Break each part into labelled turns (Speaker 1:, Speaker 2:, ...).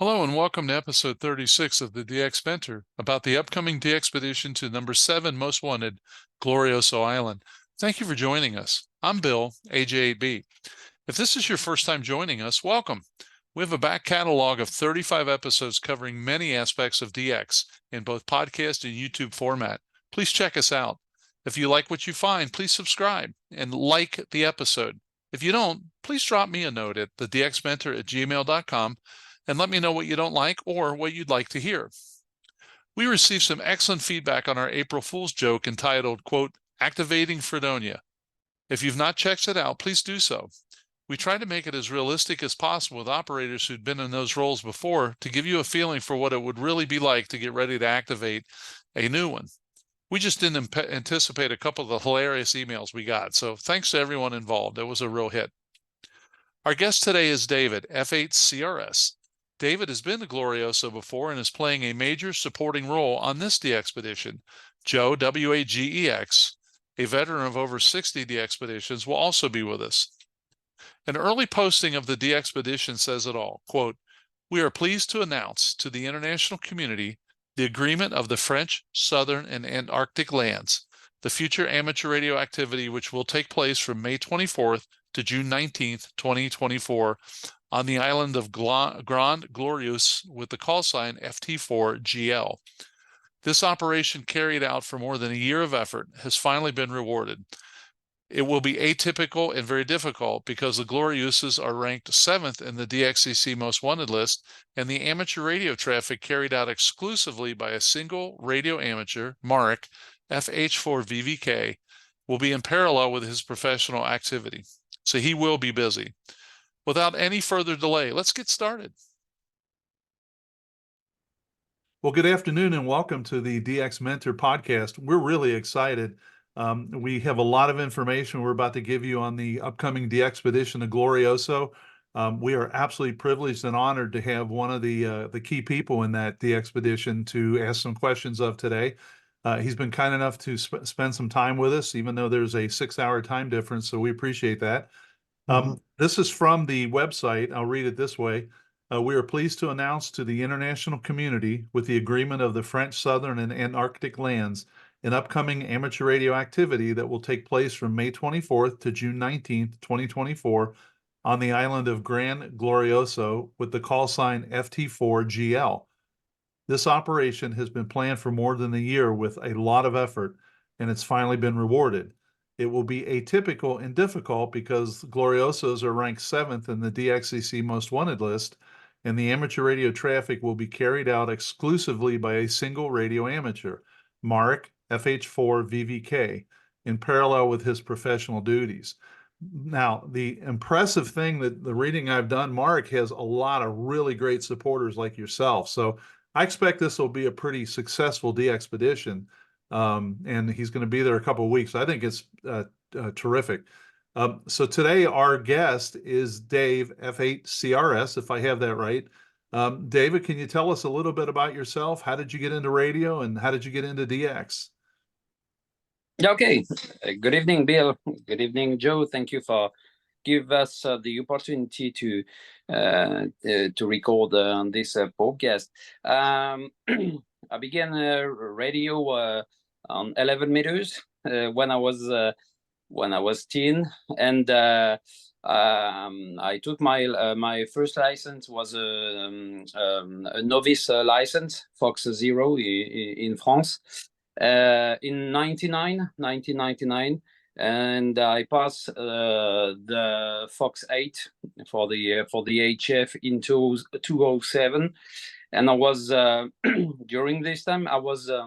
Speaker 1: Hello and welcome to episode 36 of the DX Mentor about the upcoming DXpedition to number 7 most wanted, Glorioso Island. Thank you for joining us. I'm Bill, AJ8B. If this is your first time joining us, welcome. We have a back catalog of 35 episodes covering many aspects of DX in both podcast and YouTube format. Please check us out. If you like what you find, please subscribe and like the episode. If you don't, please drop me a note at thedxmentor@gmail.com and let me know what you don't like or what you'd like to hear. We received some excellent feedback on our April Fool's joke entitled, quote, Activating Fredonia. If you've not checked it out, please do so. We try to make it as realistic as possible with operators who'd been in those roles before to give you a feeling for what it would really be like to get ready to activate a new one. We just didn't anticipate a couple of the hilarious emails we got, so thanks to everyone involved. It was a real hit. Our guest today is David, F8CRS. David has been to Glorioso before and is playing a major supporting role on this DXpedition. Joe, WAGEX, a veteran of over 60 DXpeditions, will also be with us. An early posting of the DXpedition says it all. Quote, we are pleased to announce to the international community the agreement of the French, Southern, and Antarctic lands, the future amateur radio activity which will take place from May 24th to June 19th, 2024, on the island of Grand Glorieuse with the call sign FT4GL. This operation, carried out for more than a year of effort, has finally been rewarded. It will be atypical and very difficult because the Glorieuses are ranked 7th in the DXCC Most Wanted list, and the amateur radio traffic carried out exclusively by a single radio amateur, Mark, FH4VVK, will be in parallel with his professional activity. So he will be busy. Without any further delay, let's get started.
Speaker 2: Well, good afternoon and welcome to the DX Mentor podcast. We're really excited. We have a lot of information we're about to give you on the upcoming DXpedition to Glorioso. We are absolutely privileged and honored to have one of the key people in that DXpedition to ask some questions of today. He's been kind enough to spend some time with us, even though there's a 6-hour time difference, so we appreciate that. This is from the website. I'll read it this way. We are pleased to announce to the international community, with the agreement of the French, Southern, and Antarctic lands, an upcoming amateur radio activity that will take place from May 24th to June 19th, 2024, on the island of Grand Glorioso with the call sign FT4GL. This operation has been planned for more than a year with a lot of effort, and it's finally been rewarded. It will be atypical and difficult because Gloriosos are ranked 7th in the DXCC Most Wanted list, and the amateur radio traffic will be carried out exclusively by a single radio amateur, Mark, FH4VVK, in parallel with his professional duties. Now, the impressive thing that the reading I've done, Mark has a lot of really great supporters like yourself. So I expect this will be a pretty successful DXpedition. And he's going to be there a couple of weeks. I think it's terrific. So today our guest is Dave, F8CRS, if I have that right. David, can you tell us a little bit about yourself? How did you get into radio and how did you get into DX?
Speaker 3: Okay. Good evening, Bill. Good evening, Joe. Thank you for giving us the opportunity to record this podcast. I began radio on 11 meters when I was teen, and I took my first license was a novice license, Fox 0 in France, in 1999, and I passed the Fox 8 for the HF in 2007. And I was during this time I was a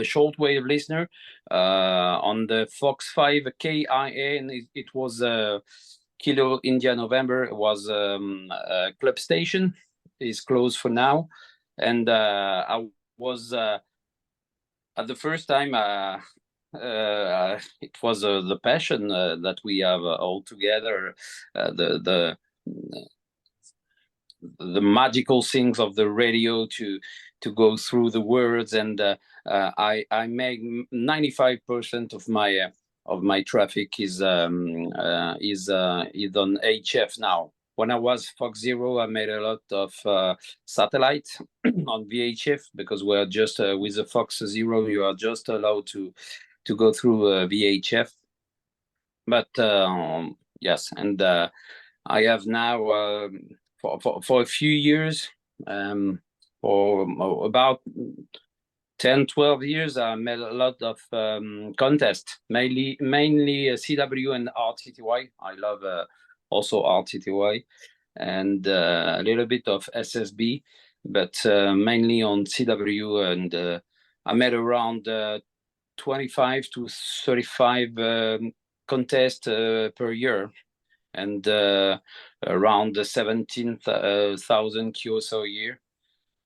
Speaker 3: shortwave listener on the Fox 5 KIA, and it was Kilo India November. It was a club station. It's closed for now, and I was at the first time. It was the passion that we have all together. The magical things of the radio to go through the words, and I make 95% of my traffic is on HF now. when I was Fox Zero, I made a lot of satellite on VHF, because we're just with the Fox Zero, you are just allowed to go through VHF. But yes, and I have now for a few years, for about 10, 12 years, I made a lot of contests, mainly CW and RTTY. I love also RTTY, and a little bit of SSB, but mainly on CW. And I made around 25 to 35 contests per year, and around 17,000 QSO a year,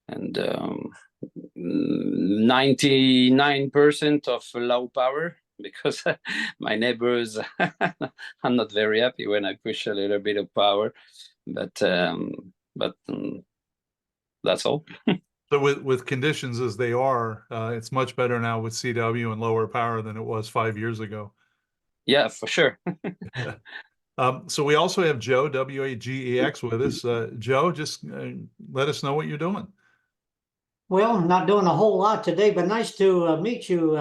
Speaker 3: and 99% of low power, because my neighbors are not very happy when I push a little bit of power, but that's all.
Speaker 2: So with conditions as they are, it's much better now with CW and lower power than it was 5 years ago.
Speaker 3: Yeah, for sure.
Speaker 2: So we also have Joe, WAGEX, with us. Joe, just let us know what you're doing.
Speaker 4: Well, I'm not doing a whole lot today, but nice to meet you,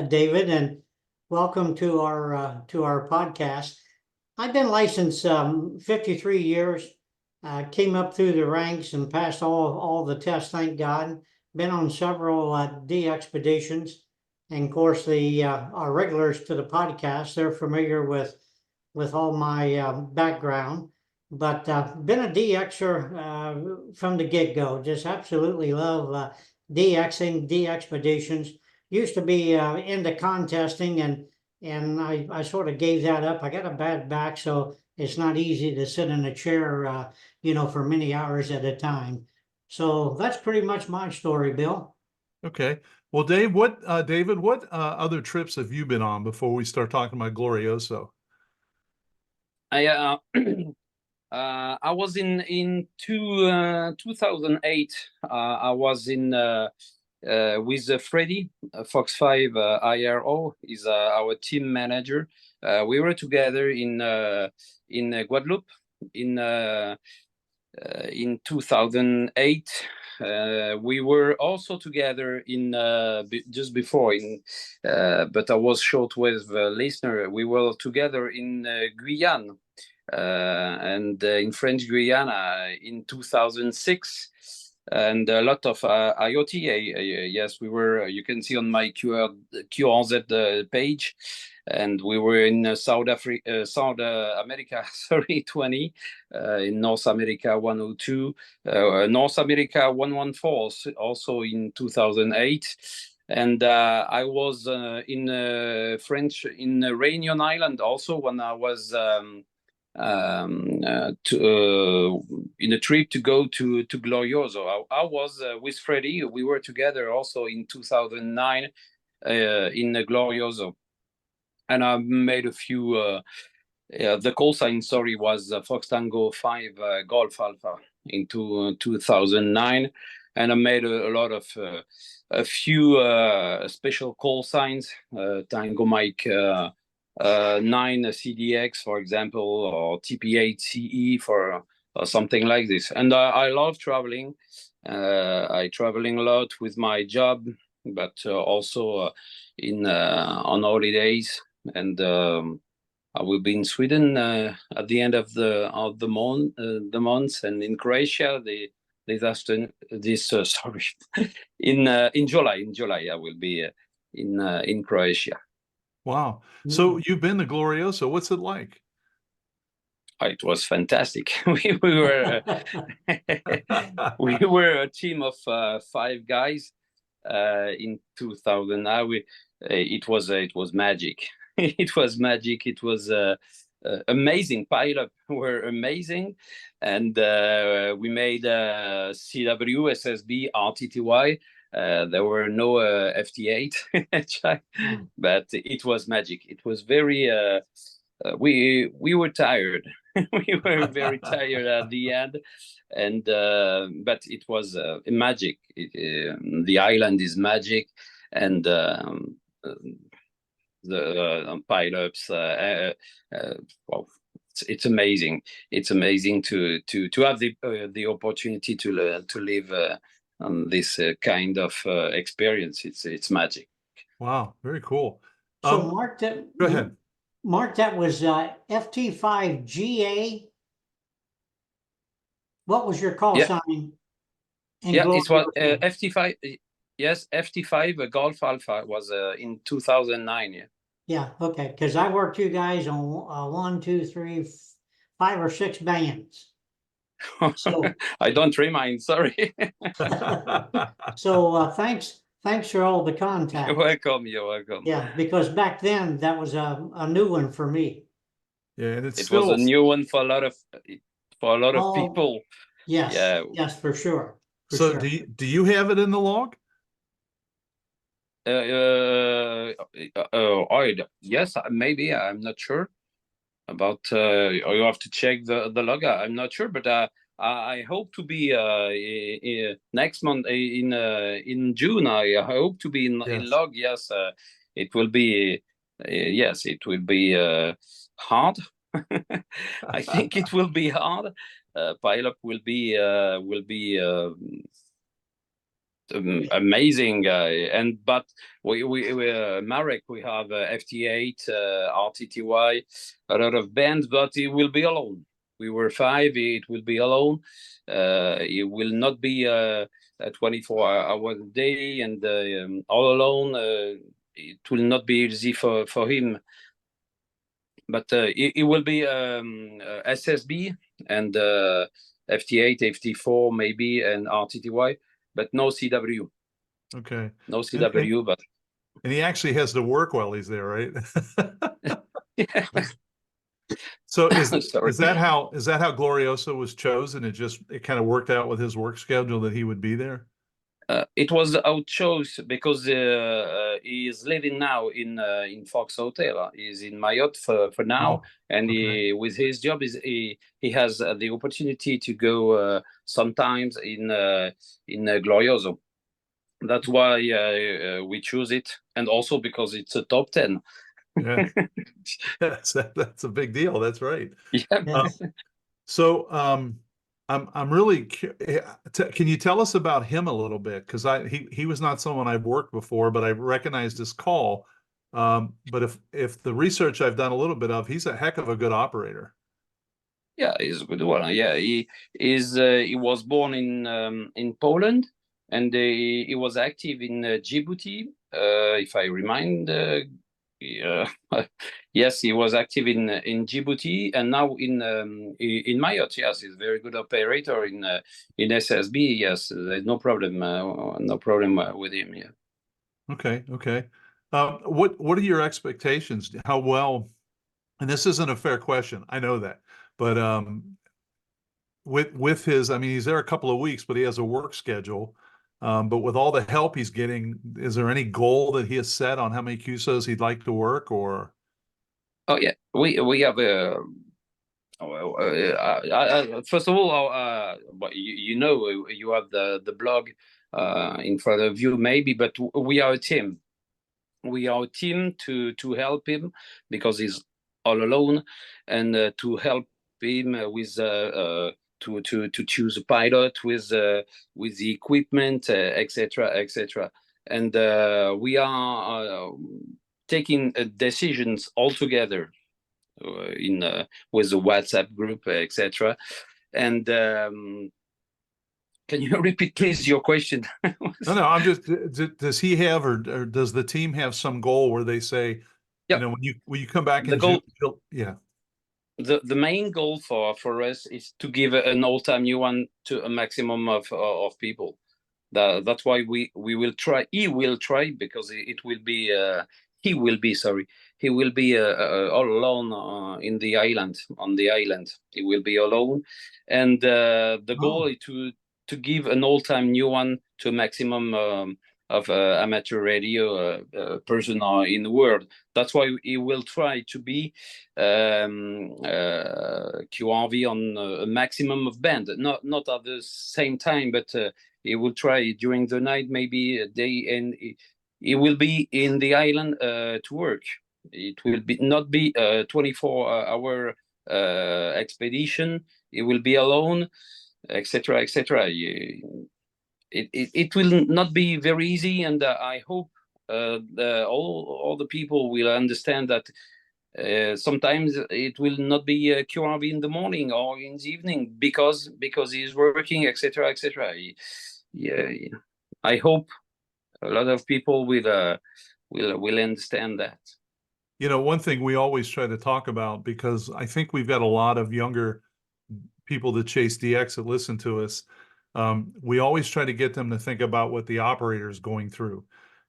Speaker 4: David, and welcome to our podcast. I've been licensed 53 years. Came up through the ranks and passed all the tests, thank God. Been on several DXpeditions, and of course our regulars to the podcast, they're familiar with all my background. But been a DXer from the get-go. Just absolutely love DXing, DXpeditions. Used to be into contesting, and I sort of gave that up. I got a bad back, so it's not easy to sit in a chair, for many hours at a time. So that's pretty much my story, Bill.
Speaker 2: Okay. Well, David, what other trips have you been on before we start talking about Glorioso?
Speaker 3: I was in 2008. I was in with Freddy, Fox 5 IRO is our team manager. We were together in Guadeloupe in 2008. We were also together in just before but I was short with listener. We were together in Guyane. And in French Guiana in 2006, and a lot of IoT. Yes, we were. You can see on my QRZ page, and we were in South America. Sorry, 20 in North America 102, North America 114, also in 2008. And I was in French in Réunion Island also when I was. In a trip to go to Glorioso. I was with Freddy. We were together also in 2009 in Glorioso, and I made a few. The call sign, sorry, was Fox Tango 5 Golf Alpha in 2009, and I made a lot of a few special call signs, Tango Mike 9 CDX, for example, or TP8 CE for something like this. And I love traveling. I traveling a lot with my job, but also in on holidays. And I will be in Sweden at the end of the month, and in Croatia sorry in July I will be in Croatia.
Speaker 2: Wow. So you've been to Glorioso. What's it like?
Speaker 3: It was fantastic. We were we were a team of 5 guys in 2000. It was magic. It was magic. It was amazing. Pilot were amazing, and we made CW, SSB, RTTY. There were no FT8, but it was magic. It was very. We were tired. We were very tired at the end, and but it was magic. The island is magic, and the pilots. Well, it's amazing. It's amazing to have the opportunity to live on this kind of experience. It's magic.
Speaker 2: Wow, very cool.
Speaker 4: So Mark,
Speaker 2: Go ahead.
Speaker 4: Mark, that was FT5GA. What was your call
Speaker 3: Yeah.
Speaker 4: sign?
Speaker 3: Yeah, it was FT5. Yes, FT5 Golf Alpha was in 2009. Yeah.
Speaker 4: Yeah, okay, because I worked you guys on 1, 2, 3, 5 or 6 bands. So
Speaker 3: I don't remind. Sorry.
Speaker 4: so thanks for all the contact.
Speaker 3: You're welcome. You're welcome.
Speaker 4: Yeah, because back then that was a new one for me.
Speaker 2: Yeah, and
Speaker 3: It was a new one for a lot of
Speaker 4: Oh,
Speaker 3: people.
Speaker 4: Yes,
Speaker 3: Yeah.
Speaker 4: yes, for sure.
Speaker 2: So do you have it in the log?
Speaker 3: Yes, maybe. I'm not sure about. You have to check the log. I'm not sure, but I hope to be next month in June. I hope to be in
Speaker 2: Yes.
Speaker 3: log. Yes, it will be. Yes, it will be hard. I think it will be hard. Pilot will be amazing, but we Marek, we have FT8, RTTY, a lot of bands, but it will be alone. We were 5, it will be alone. It will not be a 24-hour day and all alone. It will not be easy for him, but it will be SSB and FT8, FT4 maybe, and RTTY, but no CW.
Speaker 2: Okay.
Speaker 3: No CW, but
Speaker 2: And he actually has to work while he's there, right? So is that how Glorioso was chosen? It kind of worked out with his work schedule that he would be there?
Speaker 3: It was our choice because he is living now in Fox Hotel. He's in Mayotte for now, and
Speaker 2: okay.
Speaker 3: with his job he has the opportunity to go sometimes in Glorioso. That's why we choose it, and also because it's a top 10.
Speaker 2: Yeah, that's a big deal. That's right.
Speaker 3: Yeah.
Speaker 2: So I'm really can you tell us about him a little bit? Because he was not someone I've worked before, but I recognized his call. But if the research I've done a little bit of, he's a heck of a good operator.
Speaker 3: Yeah, he's a good one. Yeah, he was born in Poland, and he was active in Djibouti. If I remind, yes, he was active in Djibouti, and now in Mayotte. Yes, he's a very good operator in SSB. Yes, there's no problem with him. Yeah.
Speaker 2: Okay. What are your expectations? How well? And this isn't a fair question. I know that, but with his, I mean, he's there a couple of weeks, but he has a work schedule. But with all the help he's getting, is there any goal that he has set on how many QSOs he'd like to work, or?
Speaker 3: Oh yeah, we have first of all, but you know, you have the blog in front of you, maybe, but we are a team. We are a team to help him because he's all alone, and to help him with to choose a pilot with the equipment, etc., etc. And we are taking decisions all together in with the WhatsApp group, etc. And can you repeat, please, your question?
Speaker 2: No, I'm just, does he have, or does the team have some goal where they say,
Speaker 3: Yep.
Speaker 2: you know, when you come back in
Speaker 3: goal,
Speaker 2: June, yeah.
Speaker 3: The main goal for us is to give an all-time new one to a maximum of people. That's why we will try. He will try, because it will be he will be all alone in the island, on the island. He will be alone, and the goal is to give an all-time new one to a maximum of amateur radio person in the world. That's why he will try to be QRV on a maximum of band, not at the same time, but he will try during the night, maybe a day, and he will be in the island to work. It will not be 24-hour expedition. He will be alone, etc., etc. It will not be very easy, and I hope all the people will understand that sometimes it will not be QRV in the morning or in the evening because he's working, etc., etc. Yeah, I hope a lot of people will understand that.
Speaker 2: You know, one thing we always try to talk about, because I think we've got a lot of younger people that chase DX that listen to us. We always try to get them to think about what the operator is going through.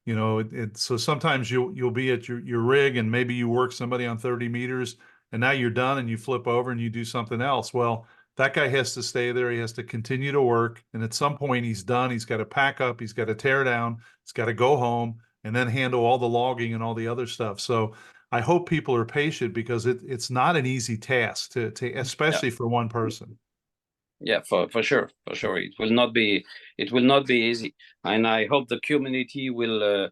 Speaker 2: You know, so sometimes you'll be at your rig and maybe you work somebody on 30 meters and now you're done and you flip over and you do something else. Well, that guy has to stay there. He has to continue to work. And at some point he's done. He's got to pack up. He's got to tear down. He's got to go home and then handle all the logging and all the other stuff. So I hope people are patient because it's not an easy task to especially for one person.
Speaker 3: Yeah, for sure, it will not be easy, and I hope the community will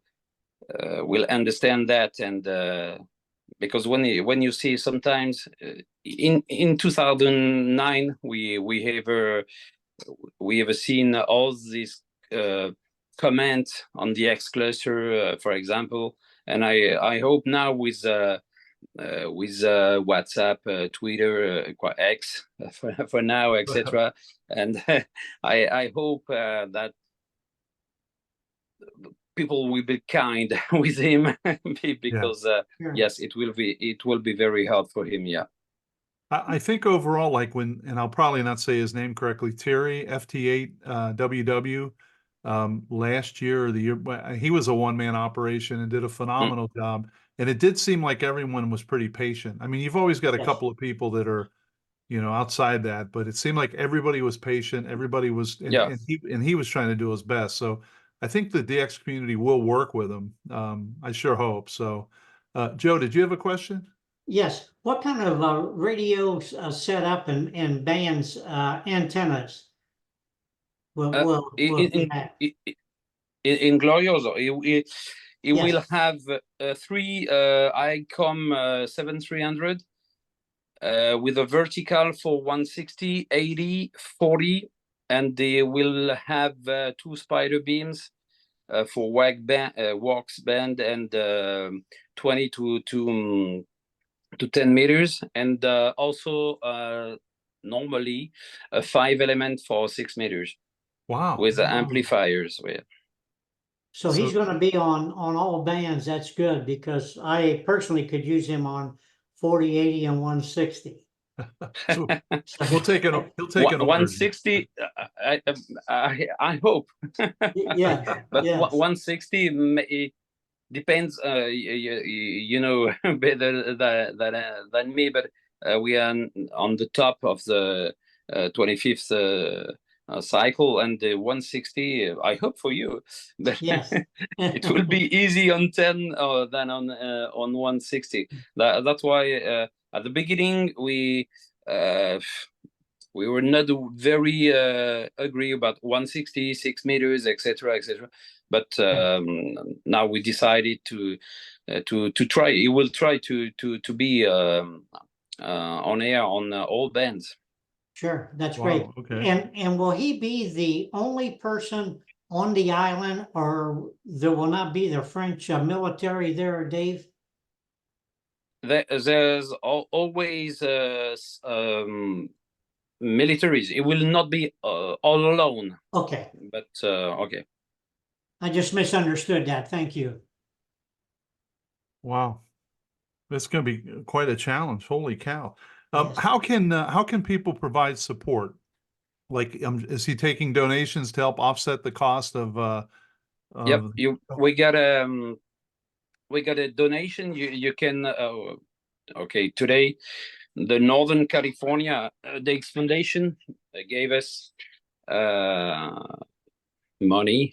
Speaker 3: understand that. And because when you see sometimes in 2009 we ever seen all these comments on the X cluster, for example, and I hope now with WhatsApp, Twitter, X for now, etc. And I hope that people will be kind with him because yes, it will be very hard for him. Yeah.
Speaker 2: I think overall, like and I'll probably not say his name correctly, Terry FT8 WW, last year or the year, he was a one-man operation and did a phenomenal job. And it did seem like everyone was pretty patient. I mean, you've always got a couple of people that are, you know, outside that, but it seemed like everybody was patient. Everybody was, and he was trying to do his best. So I think the DX community will work with him. I sure hope so. Joe, did you have a question?
Speaker 4: Yes. What kind of radio setup and bands antennas will
Speaker 3: in Glorioso? It will have 3 ICOM 7300 with a vertical for 160, 80, 40, and they will have 2 spider beams for wax band and 20 to 10 meters, and also normally a 5 element for 6 meters.
Speaker 2: Wow.
Speaker 3: With amplifiers.
Speaker 4: So he's going to be on all bands. That's good, because I personally could use him on 40, 80, and 160.
Speaker 2: So he'll take an
Speaker 3: 160. I hope.
Speaker 4: Yeah,
Speaker 3: but 160 it depends. You know better than me, but we are on the top of the 25th cycle, and the 160. I hope for you that it will be easy on 10 than on 160. That's why at the beginning we were not very agree about 160, 6 meters, etc., etc. But now we decided to try. He will try to be on air on all bands.
Speaker 4: Sure, that's great. Okay. And will he be the only person on the island, or there will not be the French military there, Dave?
Speaker 3: There's always militaries. It will not be all alone.
Speaker 4: Okay.
Speaker 3: But okay.
Speaker 4: I just misunderstood that. Thank you.
Speaker 2: Wow. That's going to be quite a challenge. Holy cow. How can people provide support? Like, is he taking donations to help offset the cost of
Speaker 3: yep, we got a donation. You can okay, today the Northern California DX Foundation gave us money,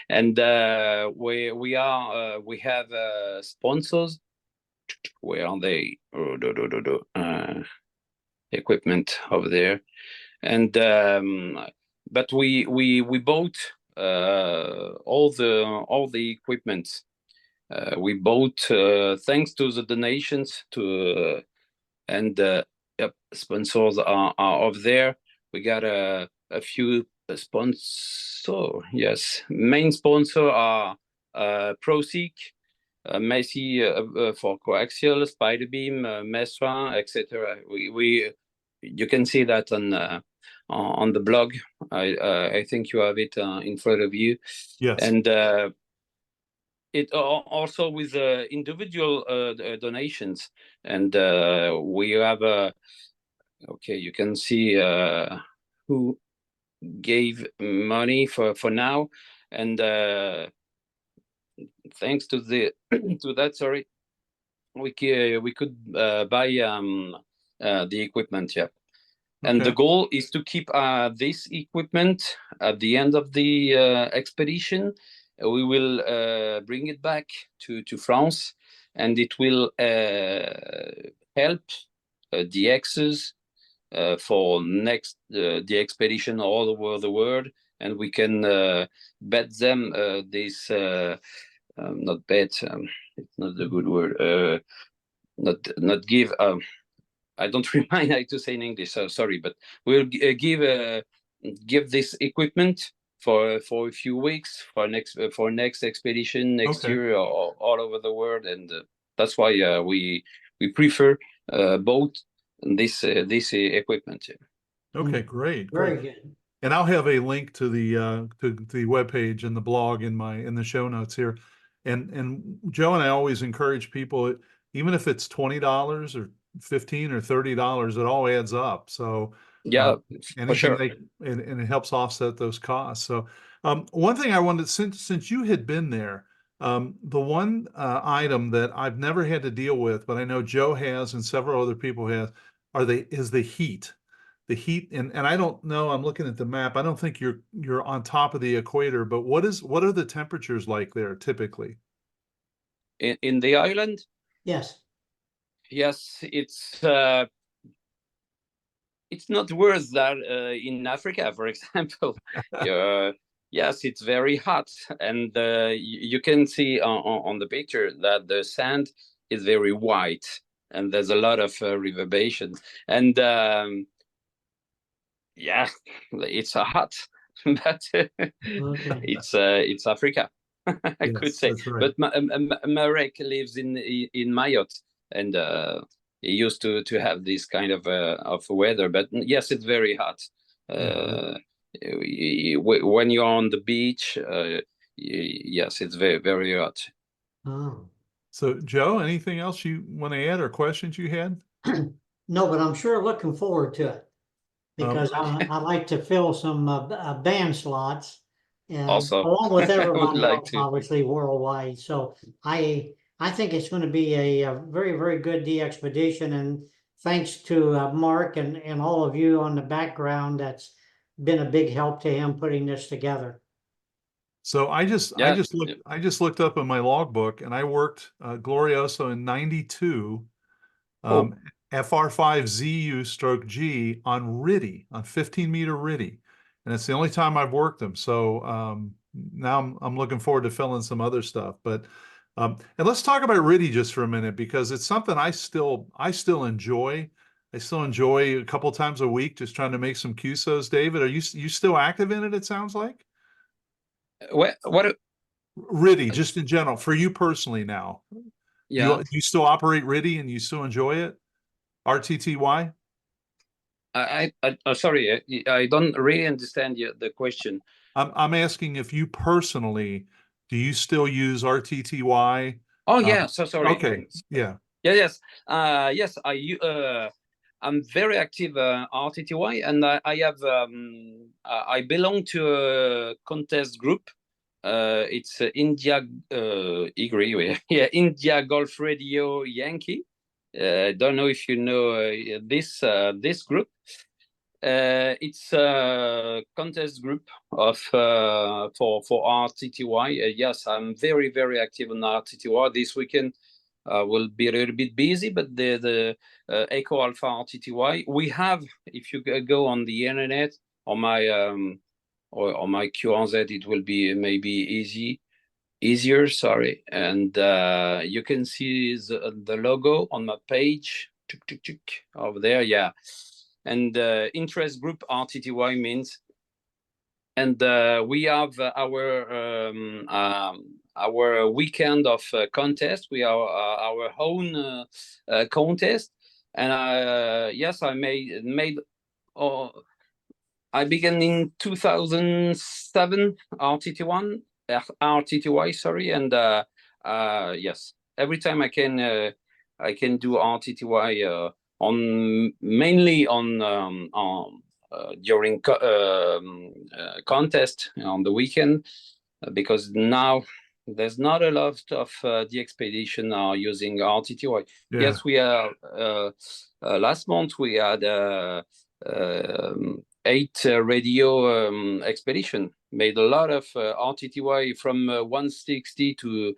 Speaker 3: and we have sponsors. Where are they? Equipment over there, and but we bought all the equipment. We bought thanks to the donations and Yep, sponsors are over there. We got a few sponsors. Yes, main sponsor are ProSeek, Messi for coaxial, Spiderbeam, Mesra, etc. You can see that on the blog. I think you have it in front of you.
Speaker 2: Yes.
Speaker 3: And it also with individual donations, and we have okay, you can see who gave money for now, and thanks to the to that, sorry, we could buy the equipment. Yeah. And the
Speaker 2: Okay.
Speaker 3: goal is to keep this equipment at the end of the expedition. We will bring it back to France, and it will help DXs for next the expedition all over the world, and we can bet them this not bet. It's not the good word. Not give. I don't remind how to say in English. So sorry, but we'll give this equipment for a few weeks for next expedition next
Speaker 2: Okay.
Speaker 3: year, all over the world, and that's why we prefer both this equipment.
Speaker 2: Okay, great,
Speaker 4: Very
Speaker 2: great.
Speaker 4: good.
Speaker 2: And I'll have a link to the webpage and the blog in the show notes here. And Joe and I always encourage people, even if it's $20 or $15 or $30, it all adds up. So
Speaker 3: Yeah, for
Speaker 2: anything
Speaker 3: sure.
Speaker 2: and it helps offset those costs. So one thing I wanted, since you had been there, the one item that I've never had to deal with, but I know Joe has and several other people have, is the heat. The heat, and I don't know, I'm looking at the map. I don't think you're on top of the equator, but what are the temperatures like there typically?
Speaker 3: In the island,
Speaker 4: Yes.
Speaker 3: yes, it's not worse than in Africa, for example. Yes, it's very hot, and you can see on the picture that the sand is very white, and there's a lot of reverberation. And yeah, it's hot, but
Speaker 4: Okay.
Speaker 3: it's Africa, I could
Speaker 2: Yes,
Speaker 3: say.
Speaker 2: that's right.
Speaker 3: But Marek lives in Mayotte, and he used to have this kind of weather. But yes, it's very hot. When you're on the beach, yes, it's very very hot.
Speaker 4: Oh.
Speaker 2: So Joe, anything else you want to add or questions you had?
Speaker 4: No, but I'm sure looking forward to it because I like to fill some band slots,
Speaker 3: Also,
Speaker 4: along with
Speaker 3: I would
Speaker 4: everybody
Speaker 3: like
Speaker 4: else,
Speaker 3: to.
Speaker 4: obviously worldwide. So I think it's going to be a very very good expedition, and thanks to Mark and all of you on the background, that's been a big help to him putting this together.
Speaker 2: So I just
Speaker 3: Yeah.
Speaker 2: looked up in my logbook, and I worked Glorioso in 92,
Speaker 3: Oh.
Speaker 2: FR5ZU/G on RTTY, on 15-meter RTTY, and it's the only time I've worked them. So now I'm looking forward to filling some other stuff. But and let's talk about RTTY just for a minute, because it's something I still enjoy. I still enjoy a couple times a week just trying to make some QSOs. David, are you still active in it? It sounds like.
Speaker 3: What?
Speaker 2: RTTY, just in general, for you personally now.
Speaker 3: Yeah.
Speaker 2: You still operate RTTY and you still enjoy it? RTTY?
Speaker 3: Sorry, I don't really understand the question.
Speaker 2: I'm asking if you personally, do you still use RTTY?
Speaker 3: Oh yeah, so sorry.
Speaker 2: Okay, yeah.
Speaker 3: Yes. Yes, I'm very active RTTY, and I have I belong to a contest group. It's India IGRI, yeah, India Golf Radio Yankee. Don't know if you know this group. It's a contest group of for RTTY. Yes, I'm very very active on RTTY. This weekend will be a little bit busy, but the Echo Alpha RTTY we have. If you go on the internet on my or on my QRZ, it will be maybe easier. Sorry, and you can see the logo on my page over there, yeah. And interest group RTTY means, and we have our weekend of contest. We are our own contest, and yes, I made. I began in 2007 RTTY, sorry, and yes, every time I can do RTTY on mainly on during contest on the weekend, because now there's not a lot of the expedition are using RTTY.
Speaker 2: Yeah.
Speaker 3: Yes, we are. Last month we had 8 radio expedition, made a lot of RTTY from 160 to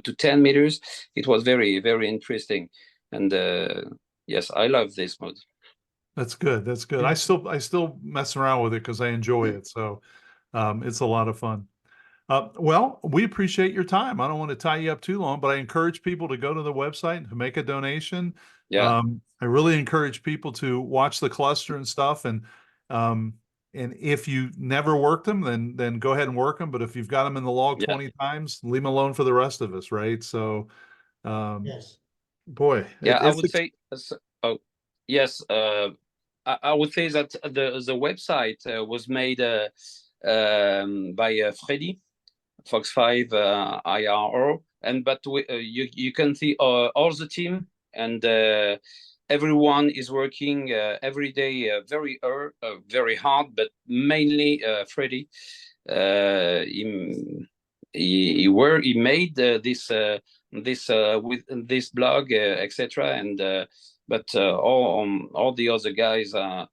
Speaker 3: 10 meters. It was very, very interesting, and yes, I love this mode.
Speaker 2: That's good. That's good.
Speaker 4: Yeah.
Speaker 2: I still mess around with it because I enjoy it. So it's a lot of fun. Well, we appreciate your time. I don't want to tie you up too long, but I encourage people to go to the website to make a donation.
Speaker 3: Yeah.
Speaker 2: I really encourage people to watch the cluster and stuff. And if you never worked them, then go ahead and work them. But if you've got them in the log 20 times, leave them alone for the rest of us, right? So,
Speaker 4: Yes.
Speaker 2: boy,
Speaker 3: Yeah, I would say. Oh, yes. I would say that the website was made by Freddy Fox 5 IRO, and but you can see all the team, and everyone is working every day very hard, but mainly Freddy. He made this with this blog, etc. And but all the other guys are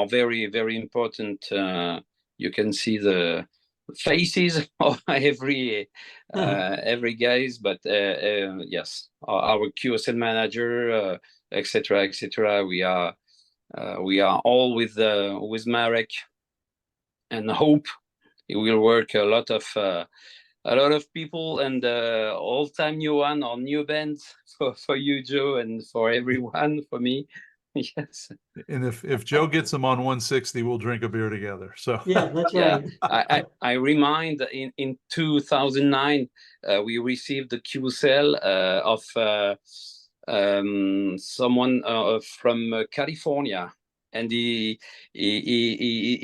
Speaker 3: very, very important. You can see the faces of every guys, but yes, our QSL manager, etc., etc. We are all with Marek, and hope it will work a lot of people, and all time new one or new bands for you, Joe, and for everyone, for me. Yes.
Speaker 2: And if Joe gets them on 160, we'll drink a beer together. So
Speaker 4: Yeah, that's
Speaker 3: Yeah,
Speaker 4: right.
Speaker 3: I remind in 2009 we received the QSL of someone from California, and he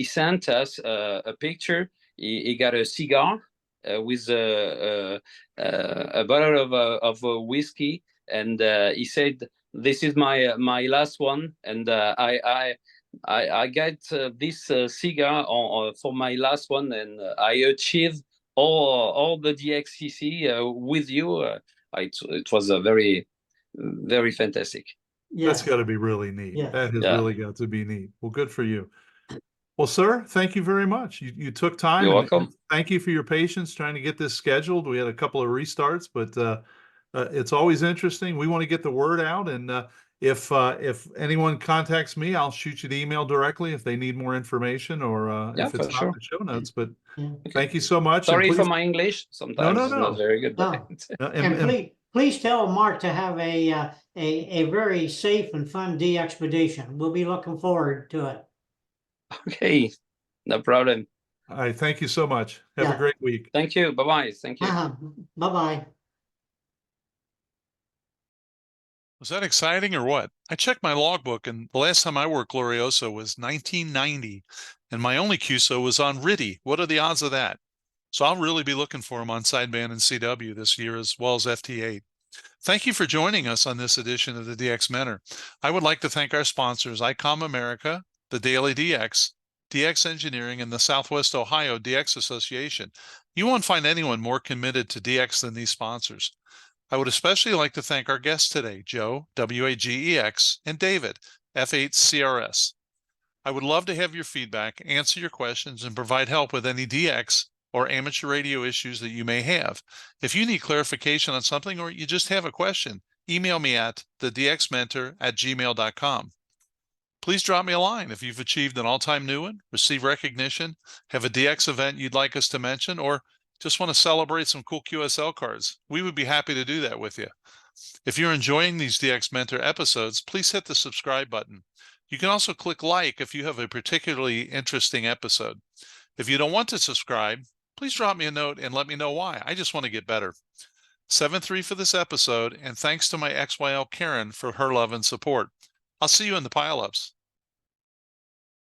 Speaker 3: sent us a picture. He got a cigar with a bottle of whiskey, and he said, "This is my last one," and I got this cigar for my last one, and I achieved all the DXCC with you. It was a very, very fantastic.
Speaker 2: that's
Speaker 4: Yeah.
Speaker 2: got to be really neat.
Speaker 4: Yeah.
Speaker 2: That has
Speaker 3: Yeah.
Speaker 2: really got to be neat. Well, good for you. Well, sir, thank you very much. You took time.
Speaker 3: You're
Speaker 2: and
Speaker 3: welcome.
Speaker 2: Thank you for your patience trying to get this scheduled. We had a couple of restarts, but it's always interesting. We want to get the word out, and if anyone contacts me, I'll shoot you the email directly if they need more information, or
Speaker 3: Yeah,
Speaker 2: if it's
Speaker 3: for
Speaker 2: not
Speaker 3: sure.
Speaker 2: in the show notes. But
Speaker 4: Yeah.
Speaker 2: thank you so much.
Speaker 3: Sorry
Speaker 2: and
Speaker 3: for
Speaker 2: please,
Speaker 3: my English. Sometimes
Speaker 2: no,
Speaker 3: it's
Speaker 2: no.
Speaker 3: not very good.
Speaker 4: No.
Speaker 3: But
Speaker 4: And please tell Mark to have a very safe and fun expedition. We'll be looking forward to it.
Speaker 3: okay, no problem.
Speaker 2: all right, thank you so much. Have a
Speaker 4: Yeah.
Speaker 2: great week.
Speaker 3: Thank you. Bye bye. Thank you.
Speaker 4: Bye-bye.
Speaker 1: Was that exciting or what? I checked my logbook, and the last time I worked Glorioso was 1990, and my only QSO was on RTTY. What are the odds of that? So I'll really be looking for him on sideband and CW this year, as well as FT8. Thank you for joining us on this edition of the DX Mentor. I would like to thank our sponsors, ICOM America, the Daily DX, DX Engineering, and the Southwest Ohio DX Association. You won't find anyone more committed to DX than these sponsors. I would especially like to thank our guests today, Joe, WAGEX, and David, F8CRS. I would love to have your feedback, answer your questions, and provide help with any DX or amateur radio issues that you may have. If you need clarification on something, or you just have a question, email me at thedxmentor@gmail.com. Please drop me a line if you've achieved an all-time new one, received recognition, have a DX event you'd like us to mention, or just want to celebrate some cool QSL cards. We would be happy to do that with you. If you're enjoying these DX Mentor episodes, please hit the subscribe button. You can also click like if you have a particularly interesting episode. If you don't want to subscribe, please drop me a note and let me know why. I just want to get better. 7-3 for this episode, and thanks to my XYL Karen for her love and support. I'll see you in the pileups.